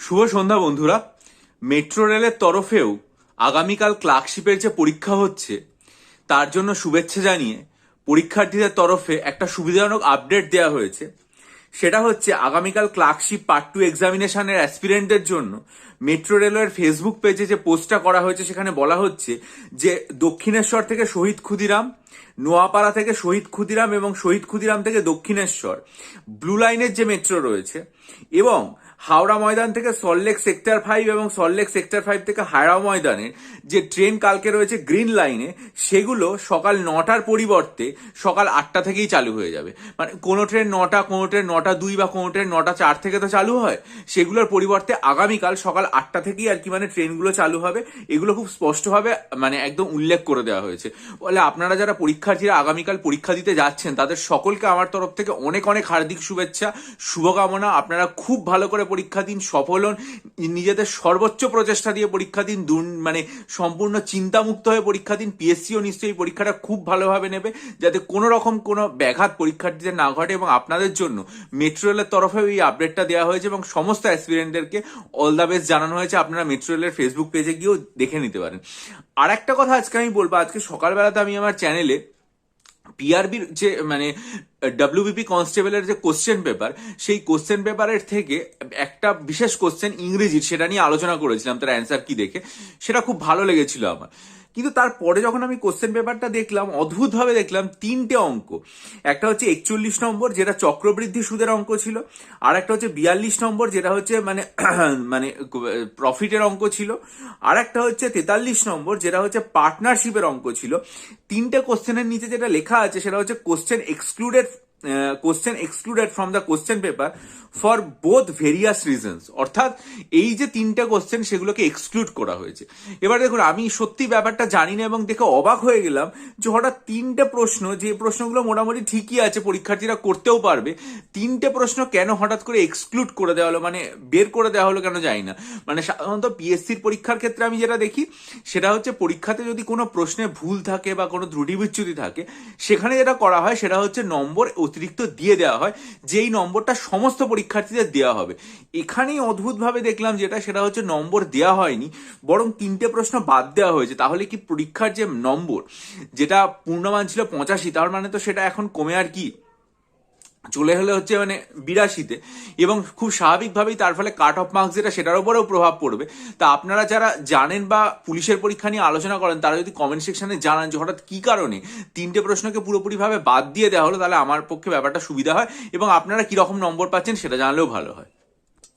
শুভ সন্ধ্যা বন্ধুরা। মেট্রো রেলের তরফেও আগামীকাল ক্লার্কশিপের যে পরীক্ষা হচ্ছে তার জন্য শুভেচ্ছা জানিয়ে পরীক্ষার্থীদের তরফে একটা সুবিধাজনক আপডেট দেওয়া হয়েছে। সেটা হচ্ছে আগামীকাল ক্লার্কশিপ পার্ট 2 এক্সামিনেশনের অ্যাসপিরেন্টদের জন্য মেট্রো রেলওয়ের ফেসবুক পেজে যে পোস্টটা করা হয়েছে সেখানে বলা হচ্ছে যে দক্ষিণেশ্বর থেকে শহীদ ক্ষুদিরাম, নোয়াপাড়া থেকে শহীদ ক্ষুদিরাম এবং শহীদ ক্ষুদিরাম থেকে দক্ষিণেশ্বর ব্লু লাইনের যে মেট্রো রয়েছে এবং হাওড়া ময়দান থেকে সল্টলেক সেক্টর 5 এবং সল্টলেক সেক্টর 5 থেকে হাওড়া ময়দানের যে ট্রেন কালকে রয়েছে গ্রিন লাইনে, সেগুলো সকাল 9টার পরিবর্তে সকাল 8টা থেকেই চালু হয়ে যাবে। মানে কোনো ট্রেন 9টা, কোনো ট্রেন 9টা 2 বা কোনো ট্রেন 9টা 4 থেকে তো চালু হয়, সেগুলোর পরিবর্তে আগামীকাল সকাল 8টা থেকেই আর কি মানে ট্রেনগুলো চালু হবে। এগুলো খুব স্পষ্টভাবে মানে একদম উল্লেখ করে দেওয়া হয়েছে। বলে আপনারা যারা পরীক্ষার্থীরা আগামীকাল পরীক্ষা দিতে যাচ্ছেন তাদের সকলকে আমার তরফ থেকে অনেক অনেক হার্দিক শুভেচ্ছা, শুভকামনা। আপনারা খুব ভালো করে পরীক্ষা দিন, সফল হন, নিজেদের সর্বোচ্চ প্রচেষ্টা দিয়ে পরীক্ষা দিন, মানে সম্পূর্ণ চিন্তামুক্ত হয়ে পরীক্ষা দিন। পিএসসিও নিশ্চয়ই পরীক্ষাটা খুব ভালোভাবে নেবে যাতে কোনো রকম কোনো ব্যাঘাত পরীক্ষার্থীদের না ঘটে। এবং আপনাদের জন্য মেট্রো রেলের তরফেও এই আপডেটটা দেওয়া হয়েছে এবং সমস্ত অ্যাসপিরেন্টদেরকে অল দ্য বেস্ট জানানো হয়েছে। আপনারা মেট্রো রেলের ফেসবুক পেজে গিয়েও দেখে নিতে পারেন। আর একটা কথা আজকে আমি বলবো, আজকে সকালবেলাতে আমি আমার চ্যানেলে পিআরবির যে মানে ডব্লিউবিপি কনস্টেবলের যে কোশ্চেন পেপার, সেই কোশ্চেন পেপারের থেকে একটা বিশেষ কোশ্চেন ইংরেজির, সেটা নিয়ে আলোচনা করেছিলাম, তার অ্যান্সার কি দেখে সেটা খুব ভালো লেগেছিল আমার। কিন্তু তারপরে যখন আমি কোশ্চেন পেপারটা দেখলাম, অদ্ভুতভাবে দেখলাম 3টে অঙ্ক। একটা হচ্ছে 41 নম্বর যেটা চক্রবৃদ্ধি সুদের অঙ্ক ছিল, আর একটা হচ্ছে 42 নম্বর যেটা হচ্ছে মানে মানে প্রফিটের অঙ্ক ছিল, আর একটা হচ্ছে 43 নম্বর যেটা হচ্ছে পার্টনারশিপের অঙ্ক ছিল। 3টে কোশ্চেনের নিচে যেটা লেখা আছে সেটা হচ্ছে question excluded from the question paper for both various reasons. অর্থাৎ এই যে 3টে কোশ্চেন সেগুলোকে এক্সক্লুড করা হয়েছে। এবার দেখুন, আমি সত্যি ব্যাপারটা জানি না এবং দেখে অবাক হয়ে গেলাম যে হঠাৎ 3টে প্রশ্ন, যে প্রশ্নগুলো মোটামুটি ঠিকই আছে, পরীক্ষার্থীরা করতেও পারবে, 3টে প্রশ্ন কেন হঠাৎ করে এক্সক্লুড করে দেওয়া হলো, মানে বের করে দেওয়া হলো কেন জানি না। মানে সাধারণত পিএসসির পরীক্ষার ক্ষেত্রে আমি যেটা দেখি সেটা হচ্ছে পরীক্ষাতে যদি কোনো প্রশ্নে ভুল থাকে বা কোনো ত্রুটি বিচ্যুতি থাকে, সেখানে যেটা করা হয় সেটা হচ্ছে নম্বর অতিরিক্ত দিয়ে দেওয়া হয়, যেই নম্বরটা সমস্ত পরীক্ষার্থীদের দেওয়া হবে। এখানেই অদ্ভুতভাবে দেখলাম যেটা, সেটা হচ্ছে নম্বর দেওয়া হয়নি, বরং 3টে প্রশ্ন বাদ দেওয়া হয়েছে। তাহলে কি পরীক্ষার যে নম্বর, যেটা পূর্ণমান ছিল 85, তার মানে তো সেটা এখন কমে আর কি চলে হলে হচ্ছে মানে 82-তে, এবং খুব স্বাভাবিকভাবেই তার ফলে কাট অফ মার্কস যেটা, সেটার উপরেও প্রভাব পড়বে। তা আপনারা যারা জানেন বা পুলিশের পরীক্ষা নিয়ে আলোচনা করেন, তারা যদি কমেন্ট সেকশনে জানান যে হঠাৎ কি কারণে 3টে প্রশ্নকে পুরোপুরিভাবে বাদ দিয়ে দেওয়া হলো, তাহলে আমার পক্ষে ব্যাপারটা সুবিধা হয় এবং আপনারা কিরকম নম্বর পাচ্ছেন সেটা জানলেও ভালো হয়।